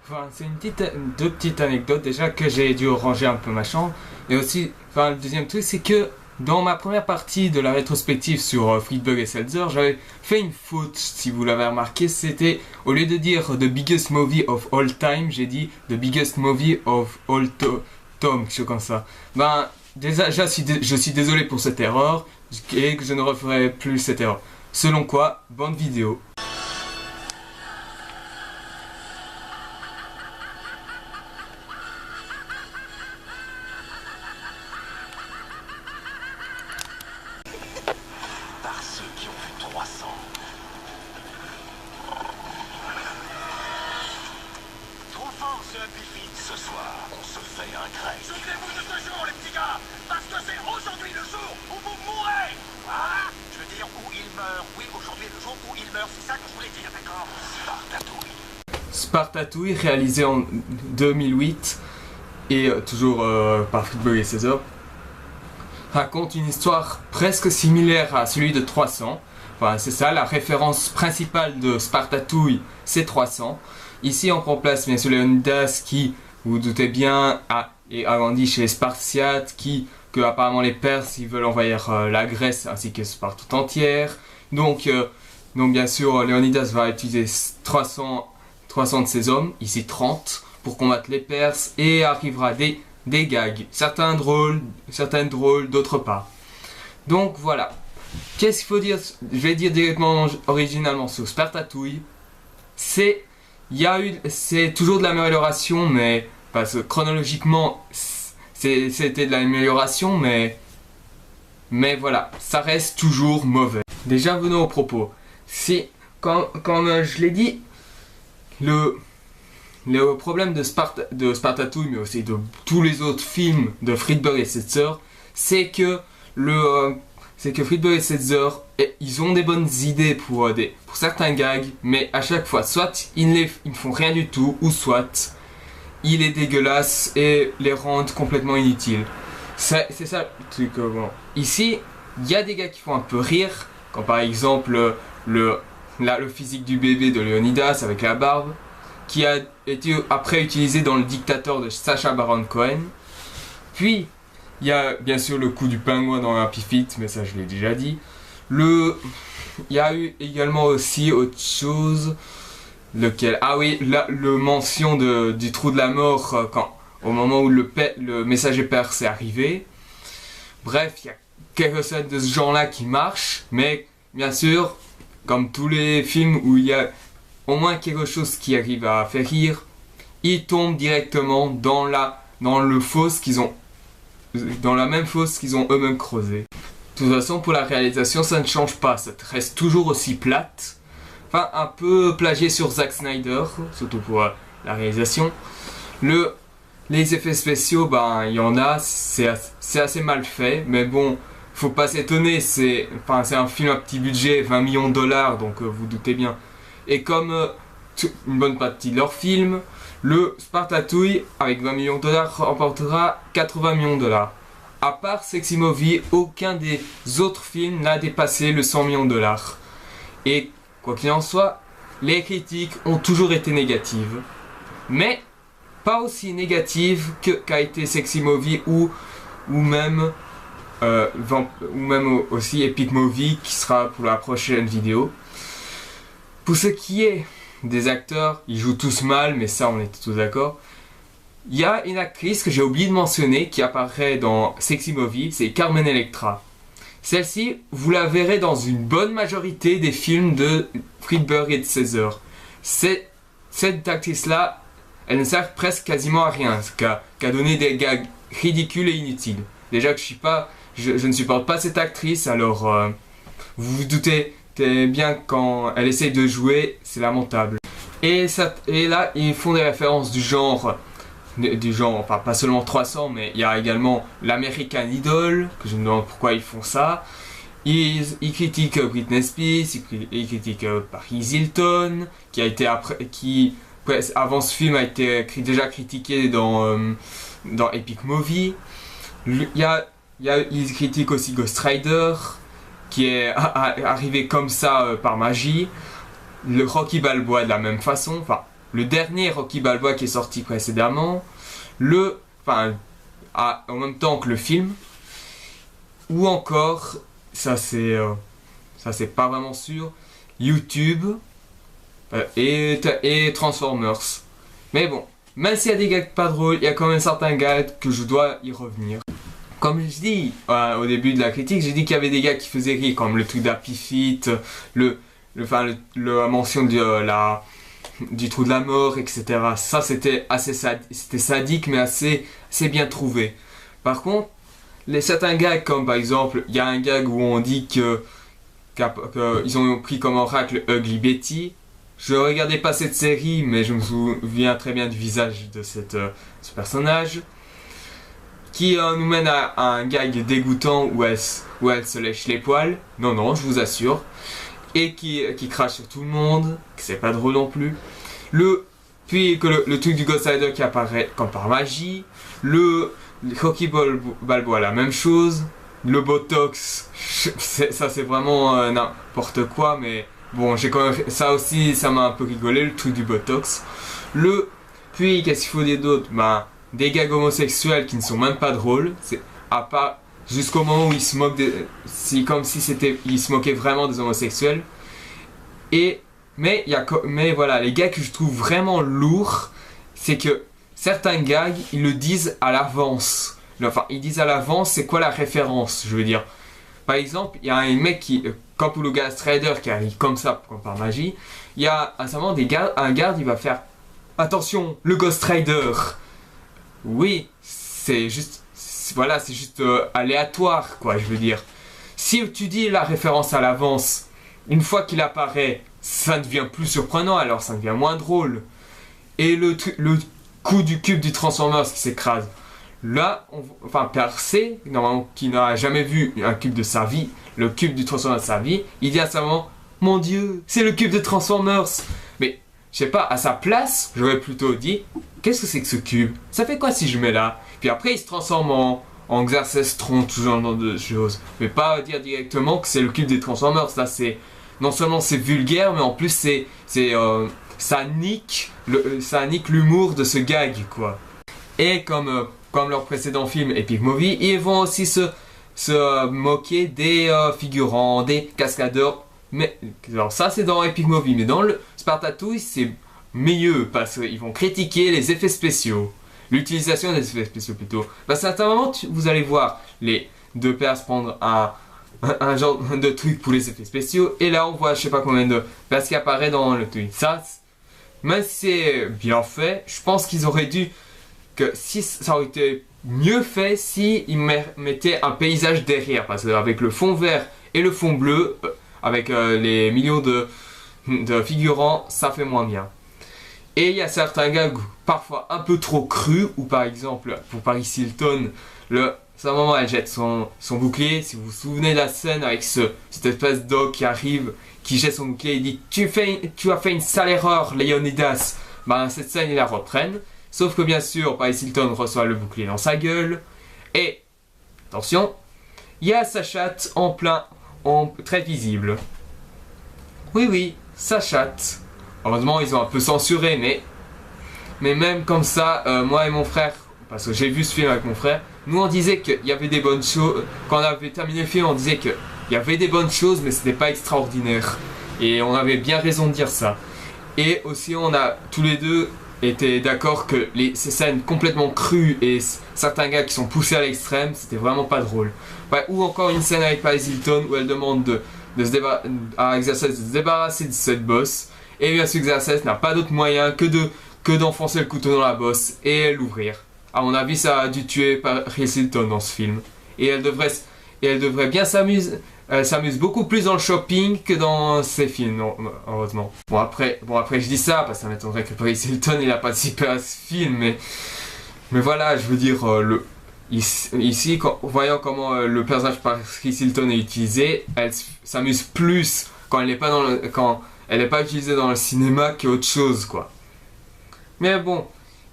Enfin, c'est deux petites anecdotes déjà que j'ai dû ranger un peu ma chambre. Et aussi, enfin, le deuxième truc, c'est que dans ma première partie de la rétrospective sur Friedberg et Seltzer, j'avais fait une faute, si vous l'avez remarqué. C'était, au lieu de dire The Biggest Movie of All Time, j'ai dit The Biggest Movie of All Time, quelque chose comme ça. Ben, déjà, je suis désolé pour cette erreur et que je ne referai plus cette erreur. Selon quoi, bonne vidéo. Par ceux qui ont vu 300. Trop fort ce Happy Feet. Ce soir, on se fait un grec. Souvenez-vous de ce jour, les petits gars, parce que c'est aujourd'hui le jour où vous mourrez. Ah, je veux dire où il meurt. Oui, aujourd'hui le jour où il meurt, c'est ça que je voulais dire, d'accord? Spartatouille. Spartatouille, réalisé en 2008 et toujours par Friedberg et Seltzer, raconte une histoire presque similaire à celui de 300. Enfin, c'est ça, la référence principale de Spartatouille, c'est 300. Ici, on remplace bien sûr Léonidas qui, vous vous doutez bien, a grandi chez les Spartiates, que apparemment les Perses ils veulent envahir la Grèce ainsi que Sparte tout entière. Donc bien sûr, Léonidas va utiliser 300 de ses hommes, ici 30, pour combattre les Perses et arrivera des gags, certaines drôles, d'autres pas. Donc voilà. Qu'est-ce qu'il faut dire? Je vais dire directement originalement sur Spartatouille. C'est toujours de l'amélioration, mais parce que chronologiquement c'était de l'amélioration, mais voilà, ça reste toujours mauvais. Déjà venons au propos. Si comme je l'ai dit, le problème de Spartatouille, mais aussi de tous les autres films de Friedberg et Seltzer, c'est que Friedberg et Seltzer, ils ont des bonnes idées pour certains gags, mais à chaque fois, soit ils ne font rien du tout, ou soit ils les dégueulassent et les rendent complètement inutiles. C'est ça le truc. Bon. Ici, il y a des gars qui font un peu rire, comme par exemple le physique du bébé de Léonidas avec la barbe, qui a été après utilisé dans Le Dictateur de Sacha Baron Cohen. Puis, il y a bien sûr le coup du pingouin dans Happy Feet, mais ça je l'ai déjà dit. Il y a eu également aussi autre chose, lequel... Ah oui, le mention du trou de la mort au moment où le messager perse est arrivé. Bref, il y a quelques scènes de ce genre-là qui marchent, mais bien sûr, comme tous les films où il y a au moins quelque chose qui arrive à faire rire, ils tombent directement dans la même fosse qu'ils ont eux-mêmes creusée. De toute façon, pour la réalisation, ça ne change pas, ça reste toujours aussi plate. Enfin, un peu plagié sur Zack Snyder, surtout pour la réalisation. Les effets spéciaux, ben, il y en a, c'est assez mal fait, mais bon, faut pas s'étonner, c'est un film à petit budget, 20 millions de dollars, donc vous doutez bien. Et comme une bonne partie de leur film, le Spartatouille, avec 20 millions de dollars, remportera 80 millions de dollars. À part Sexy Movie, aucun des autres films n'a dépassé le 100 millions de dollars. Et quoi qu'il en soit, les critiques ont toujours été négatives. Mais pas aussi négatives qu'a été Sexy Movie ou même aussi Epic Movie qui sera pour la prochaine vidéo. Pour ce qui est des acteurs, ils jouent tous mal, mais ça on était tous d'accord. Il y a une actrice que j'ai oublié de mentionner qui apparaît dans Sexy Movie, c'est Carmen Electra. Celle-ci, vous la verrez dans une bonne majorité des films de Friedberg et de Seltzer. Cette actrice-là, elle ne sert presque quasiment à rien, qu'à donner des gags ridicules et inutiles. Déjà que je ne supporte pas cette actrice, alors vous vous doutez bien quand elle essaye de jouer, c'est lamentable. Et là, ils font des références du genre, enfin pas seulement 300, mais il y a également l'American Idol, que je me demande pourquoi ils font ça. Ils critiquent Britney Spears, ils critiquent Paris Hilton, qui avant ce film a été déjà critiqué dans Epic Movie. Ils critiquent aussi Ghost Rider, qui est arrivé comme ça par magie. Le Rocky Balboa de la même façon, enfin le dernier Rocky Balboa qui est sorti précédemment, en même temps que le film, ou encore, ça c'est pas vraiment sûr, YouTube et Transformers. Mais bon, même s'il y a des gags pas drôles, il y a quand même certains gags que je dois y revenir. Comme je dis au début de la critique, j'ai dit qu'il y avait des gags qui faisaient rire, comme le truc d'Happy Feet, la mention du trou de la mort, etc. Ça c'était c'était sadique mais assez bien trouvé. Par contre, certains gags, comme par exemple, il y a un gag où on dit qu'ils ont pris comme oracle Ugly Betty. Je regardais pas cette série, mais je me souviens très bien du visage de ce personnage. Qui nous mène à un gag dégoûtant où elle se lèche les poils. Non, je vous assure. Et qui crache sur tout le monde, que c'est pas drôle non plus. Puis que le truc du Ghost Rider qui apparaît comme par magie. Le Rocky Balboa, la même chose. Le Botox, ça c'est vraiment n'importe quoi, mais bon, j'ai quand même ça aussi, ça m'a un peu rigolé, le truc du Botox. Puis qu'est-ce qu'il faut dire d'autre? Des gags homosexuels qui ne sont même pas drôles, à part jusqu'au moment où ils se moquent comme si ils se moquaient vraiment des homosexuels. Mais voilà, les gags que je trouve vraiment lourds, c'est que certains gags, ils le disent à l'avance. Enfin, ils disent à l'avance c'est quoi la référence, je veux dire. Par exemple, il y a un mec comme pour le Ghost Rider qui arrive comme ça, comme par magie, il y a à ce moment un garde, il va faire attention, le Ghost Rider. Oui, c'est juste aléatoire, quoi, je veux dire. Si tu dis la référence à l'avance, une fois qu'il apparaît, ça ne devient plus surprenant, alors ça devient moins drôle. Et le coup du cube du Transformers qui s'écrase. Là, Percé, normalement, qui n'a jamais vu un cube de sa vie, le cube du Transformers de sa vie, il dit à sa maman, mon Dieu, c'est le cube de Transformers. Mais, je sais pas, à sa place, j'aurais plutôt dit, qu'est-ce que c'est que ce cube? Ça fait quoi si je mets là? Puis après, il se transforme en Xerxes Tron, tout genre de choses. Mais pas dire directement que c'est le cube des Transformers. Là, non seulement c'est vulgaire, mais en plus, ça nique l'humour de ce gag, quoi. Et comme leur précédent film Epic Movie, ils vont aussi se moquer des figurants, des cascadeurs. Mais alors ça c'est dans Epic Movie, mais dans le Spartatouille c'est mieux parce qu'ils vont critiquer les effets spéciaux, l'utilisation des effets spéciaux plutôt. À un certain moment vous allez voir les deux pères se prendre un genre de truc pour les effets spéciaux et là on voit je sais pas combien de personnes qui apparaît dans le tweet. Ça, même si c'est bien fait, je pense qu'ils auraient dû que si ça aurait été mieux fait si ils mettaient un paysage derrière parce qu'avec le fond vert et le fond bleu avec les millions de figurants ça fait moins bien. Et il y a certains gags parfois un peu trop crus ou par exemple pour Paris Hilton à un moment elle jette son bouclier, si vous vous souvenez de la scène avec cette espèce d'ogre qui arrive qui jette son bouclier et dit tu as fait une sale erreur Léonidas. Cette scène ils la reprennent. Sauf que bien sûr, Paris Hilton reçoit le bouclier dans sa gueule. Et, attention, il y a sa chatte très visible. Oui, sa chatte. Heureusement, ils ont un peu censuré, mais même comme ça, moi et mon frère, parce que j'ai vu ce film avec mon frère, nous on disait qu'il y avait des bonnes choses. Quand on avait terminé le film, on disait qu'il y avait des bonnes choses, mais c'était pas extraordinaire. Et on avait bien raison de dire ça. Et aussi, on a tous les deux était d'accord que ces scènes complètement crues et certains gars qui sont poussés à l'extrême, c'était vraiment pas drôle. Ou encore une scène avec Paris Hilton où elle demande à Xerxes de se débarrasser de cette bosse. Et bien sûr Xerxes n'a pas d'autre moyen que d'enfoncer le couteau dans la bosse et l'ouvrir. À mon avis ça a dû tuer Paris Hilton dans ce film. Et elle devrait bien s'amuser. Elle s'amuse beaucoup plus dans le shopping que dans ses films, heureusement. Bon après je dis ça parce que ça m'étonnerait que Paris Hilton il a participé à ce film, mais voilà, je veux dire ici, voyant comment le personnage Paris Hilton est utilisé, elle s'amuse plus quand elle n'est pas utilisée dans le cinéma qu'autre chose, quoi. Mais bon,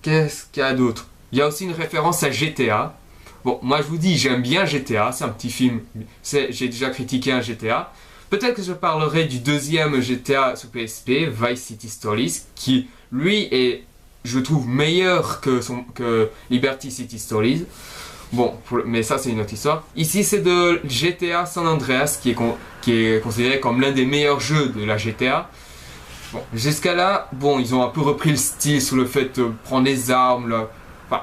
qu'est-ce qu'il y a d'autre? Il y a aussi une référence à GTA. Bon, moi je vous dis, j'aime bien GTA, c'est un petit film, j'ai déjà critiqué un GTA, Peut-être que je parlerai du deuxième GTA sur PSP, Vice City Stories, qui lui est, je trouve, meilleur que Liberty City Stories. Bon, mais ça c'est une autre histoire. Ici c'est de GTA San Andreas qui est considéré comme l'un des meilleurs jeux de la GTA. Bon, jusqu'à là, bon, ils ont un peu repris le style sur le fait de prendre les armes, là. Enfin,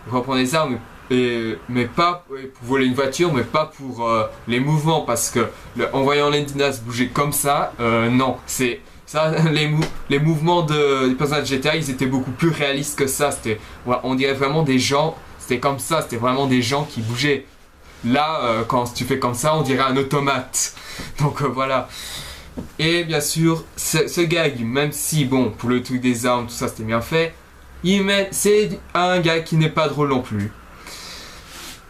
reprendre les armes, mais pas pour voler une voiture, mais pas pour les mouvements, parce que en voyant Lendina se bouger comme ça, non, c'est ça, les mouvements des personnages de GTA, ils étaient beaucoup plus réalistes que ça. C'était, voilà, on dirait vraiment des gens. C'était comme ça, c'était vraiment des gens qui bougeaient. Là, quand tu fais comme ça, on dirait un automate. Donc voilà. Et bien sûr, ce gag, même si, bon, pour le truc des armes, tout ça, c'était bien fait, c'est un gag qui n'est pas drôle non plus.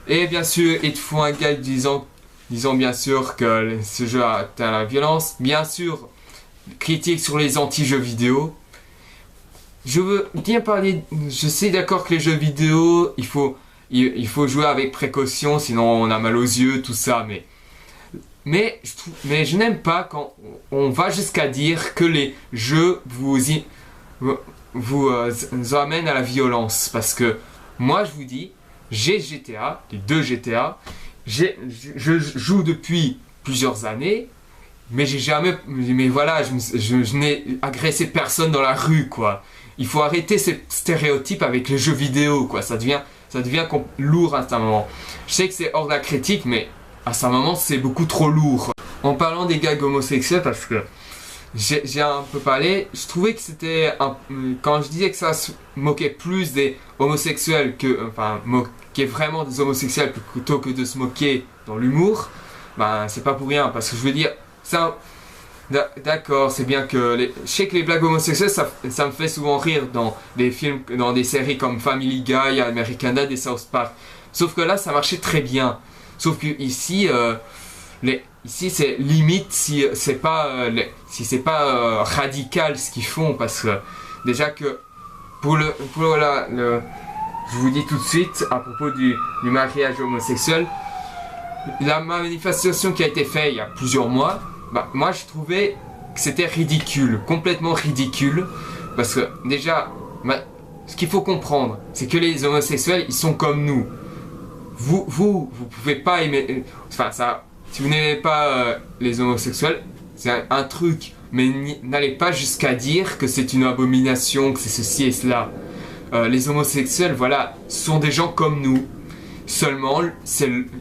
Et bien sûr, ils te font un gag disant bien sûr que ce jeu a atteint la violence. Bien sûr, critique sur les anti-jeux vidéo. Je veux bien parler, je suis d'accord que les jeux vidéo, il faut jouer avec précaution, sinon on a mal aux yeux, tout ça, mais je n'aime pas quand on va jusqu'à dire que les jeux vous amènent à la violence, parce que moi je vous dis, j'ai GTA, les deux GTA, je joue depuis plusieurs années, mais voilà, je n'ai agressé personne dans la rue, quoi. Il faut arrêter ces stéréotypes avec les jeux vidéo, quoi. Ça devient lourd à un moment. Je sais que c'est hors de la critique, mais à un moment, c'est beaucoup trop lourd. En parlant des gags homosexuels, parce que j'ai un peu parlé, je trouvais que c'était quand je disais que ça se moquait plus des homosexuels moquait vraiment des homosexuels plutôt que de se moquer dans l'humour, ben c'est pas pour rien, parce que je veux dire, ça. D'accord, c'est bien que je sais que les blagues homosexuelles, ça me fait souvent rire dans des films, dans des séries comme Family Guy, American Dad et South Park. Sauf que là, ça marchait très bien. Sauf que ici, ici c'est limite si c'est pas radical ce qu'ils font, parce que déjà que je vous dis tout de suite à propos du mariage homosexuel, la manifestation qui a été faite il y a plusieurs mois. Bah, moi je trouvais que c'était ridicule, complètement ridicule, parce que déjà, ce qu'il faut comprendre, c'est que les homosexuels, ils sont comme nous. Vous pouvez pas aimer, si vous n'aimez pas les homosexuels, c'est un truc, mais n'allez pas jusqu'à dire que c'est une abomination, que c'est ceci et cela. Les homosexuels, voilà, sont des gens comme nous. Seulement,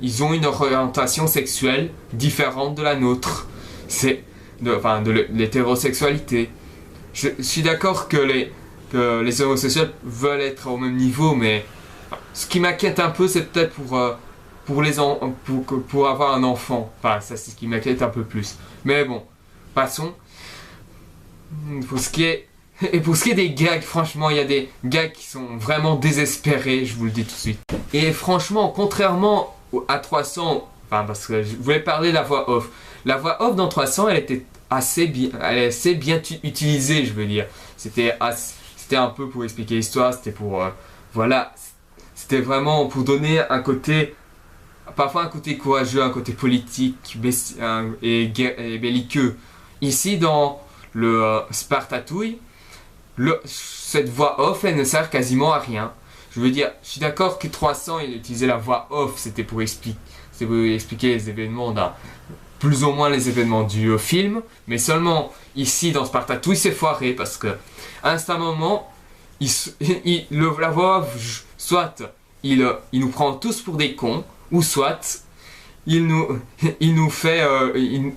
ils ont une orientation sexuelle différente de la nôtre. C'est de l'hétérosexualité. Je suis d'accord que les homosexuels veulent être au même niveau, mais ce qui m'inquiète un peu, c'est peut-être pour avoir un enfant. Enfin, ça c'est ce qui m'inquiète un peu plus. Mais bon, passons. Pour ce qui est des gags, franchement, il y a des gags qui sont vraiment désespérés, je vous le dis tout de suite. Et franchement, contrairement à 300, parce que je voulais parler de la voix off. La voix off dans 300, elle était assez bien utilisée, je veux dire. C'était un peu pour expliquer l'histoire, c'était pour... voilà, c'était vraiment pour donner un côté... Parfois un côté courageux, un côté politique et belliqueux. Ici, dans le Spartatouille, cette voix off, elle ne sert quasiment à rien. Je veux dire, je suis d'accord que 300, il utilisait la voix off, c'était pour expliquer les événements plus ou moins les événements du film, mais seulement ici dans Spartatouille c'est foiré, parce que à un certain moment la voix soit il nous prend tous pour des cons, ou soit il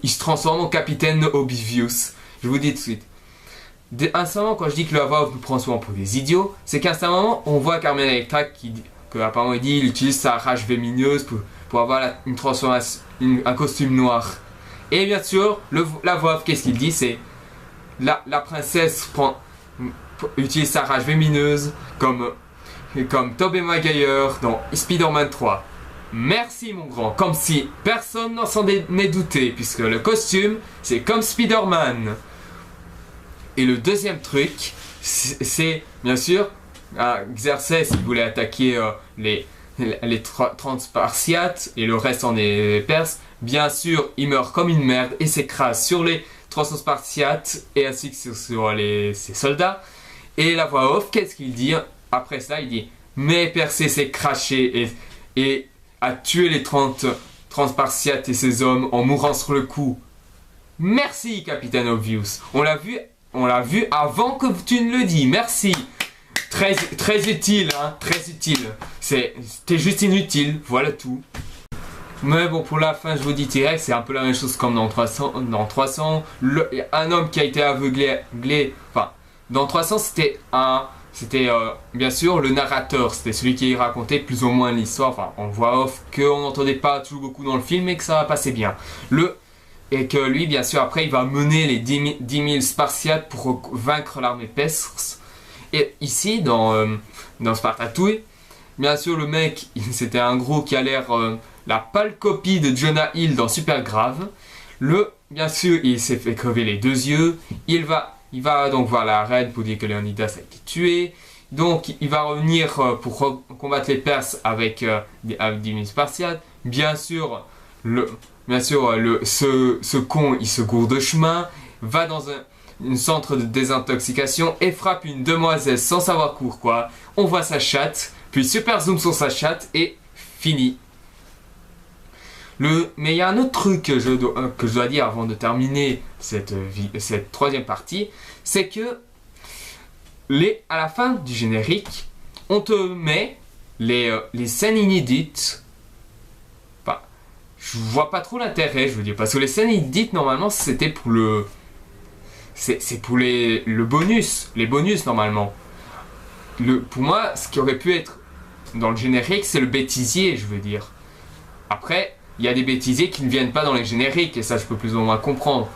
se transforme en capitaine Oblivious. Je vous dis tout de suite. À un certain moment, quand je dis que la voix nous prend souvent pour des idiots, c'est qu'à un certain moment on voit Carmen Electra apparemment il utilise sa rage vémineuse pour avoir une transformation, un costume noir. Et bien sûr, la voix off, qu'est-ce qu'il dit, c'est la princesse utilise sa rage vémineuse comme Tobey Maguire dans Spider-Man 3. Merci mon grand, comme si personne n'en s'en est douté, puisque le costume, c'est comme Spider-Man. Et le deuxième truc, c'est bien sûr, Xerxes, il voulait attaquer les 30 Spartiates et le reste en est Perses. Bien sûr, il meurt comme une merde et s'écrase sur les 300 Spartiates et ainsi que sur ses soldats. Et la voix off, qu'est-ce qu'il dit? Après ça, il dit « Mais Persée s'est craché et a tué les 30 Spartiates et ses hommes en mourant sur le coup. » Merci, Capitaine Obvious. On l'a vu avant que tu ne le dis. Merci. Très utile, hein, très utile. C'était juste inutile, voilà tout. Mais bon, pour la fin, je vous dis direct, c'est un peu la même chose comme dans 300. Un homme qui a été aveuglé, enfin, dans 300, c'était bien sûr le narrateur, c'était celui qui racontait plus ou moins l'histoire, enfin, en voix off, qu'on n'entendait pas toujours beaucoup dans le film, mais que ça passait bien. Et que lui, bien sûr, après, il va mener les 10 000 Spartiates pour vaincre l'armée perse. Et ici, dans Spartatouille, bien sûr, le mec, c'était un gros qui a l'air la pâle copie de Jonah Hill dans Supergrave. Bien sûr, il s'est fait crever les 2 yeux. Il va donc voir la reine pour dire que Léonidas a été tué. Donc, il va revenir pour combattre les Perses avec 10 000 Spartiates. Bien sûr, ce con, il se gourde de chemin, va dans un centre de désintoxication et frappe une demoiselle sans savoir pourquoi. On voit sa chatte, puis super zoom sur sa chatte et fini. Mais il y a un autre truc que je dois dire avant de terminer cette 3e partie, c'est que à la fin du générique, on te met les scènes inédites. Enfin, je vois pas trop l'intérêt, je veux dire, parce que les scènes inédites, normalement, c'était pour le bonus, les bonus normalement. Pour moi, ce qui aurait pu être dans le générique, c'est le bêtisier, je veux dire. Après, il y a des bêtisiers qui ne viennent pas dans les génériques, et ça je peux plus ou moins comprendre.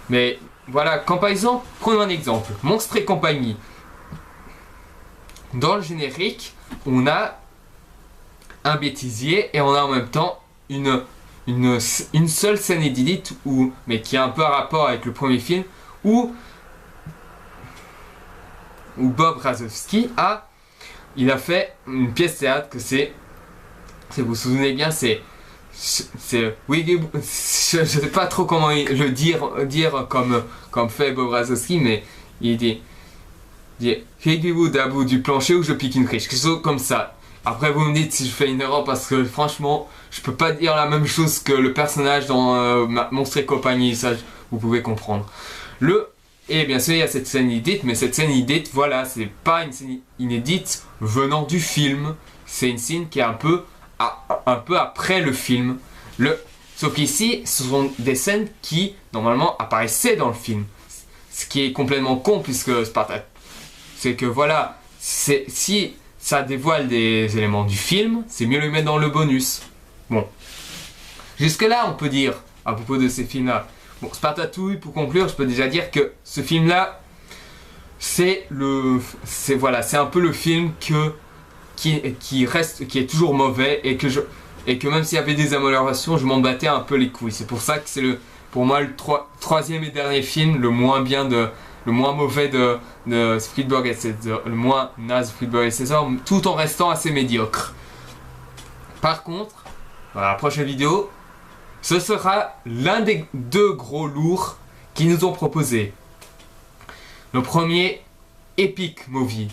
Mais voilà, quand par exemple, prenons un exemple, Monstres et compagnie. Dans le générique, on a un bêtisier et on a en même temps une seule scène inédite, mais qui a un peu un rapport avec le premier film, où Bob Razowski il a fait une pièce de théâtre que si vous vous souvenez bien, oui, je ne sais pas trop comment le dire comme fait Bob Razowski, mais il dit figurez-vous d'abord du plancher où je pique une criche, quelque chose comme ça. Après vous me dites si je fais une erreur, parce que franchement je peux pas dire la même chose que le personnage dans Monstres et compagnie, ça vous pouvez comprendre. Et bien sûr il y a cette scène inédite, mais cette scène inédite, voilà, c'est pas une scène inédite venant du film, c'est une scène qui est un peu après le film. Sauf qu'ici, ce sont des scènes qui, normalement, apparaissaient dans le film. Ce qui est complètement con, puisque Spartacus, c'est que voilà, si ça dévoile des éléments du film, c'est mieux le mettre dans le bonus. Bon. Jusque-là, on peut dire, à propos de ces films-là, bon, Spartatouille, pour conclure, je peux déjà dire que ce film-là, c'est un peu le film qui est toujours mauvais, et que même s'il y avait des améliorations, je m'en battais un peu les couilles. C'est pour ça que c'est pour moi le 3e et dernier film, le moins mauvais de Spielberg et César, le moins naze de Spielberg et César, tout en restant assez médiocre. Par contre, dans la prochaine vidéo, ce sera l'un des 2 gros lourds qu'ils nous ont proposé. Le premier, Epic Movie.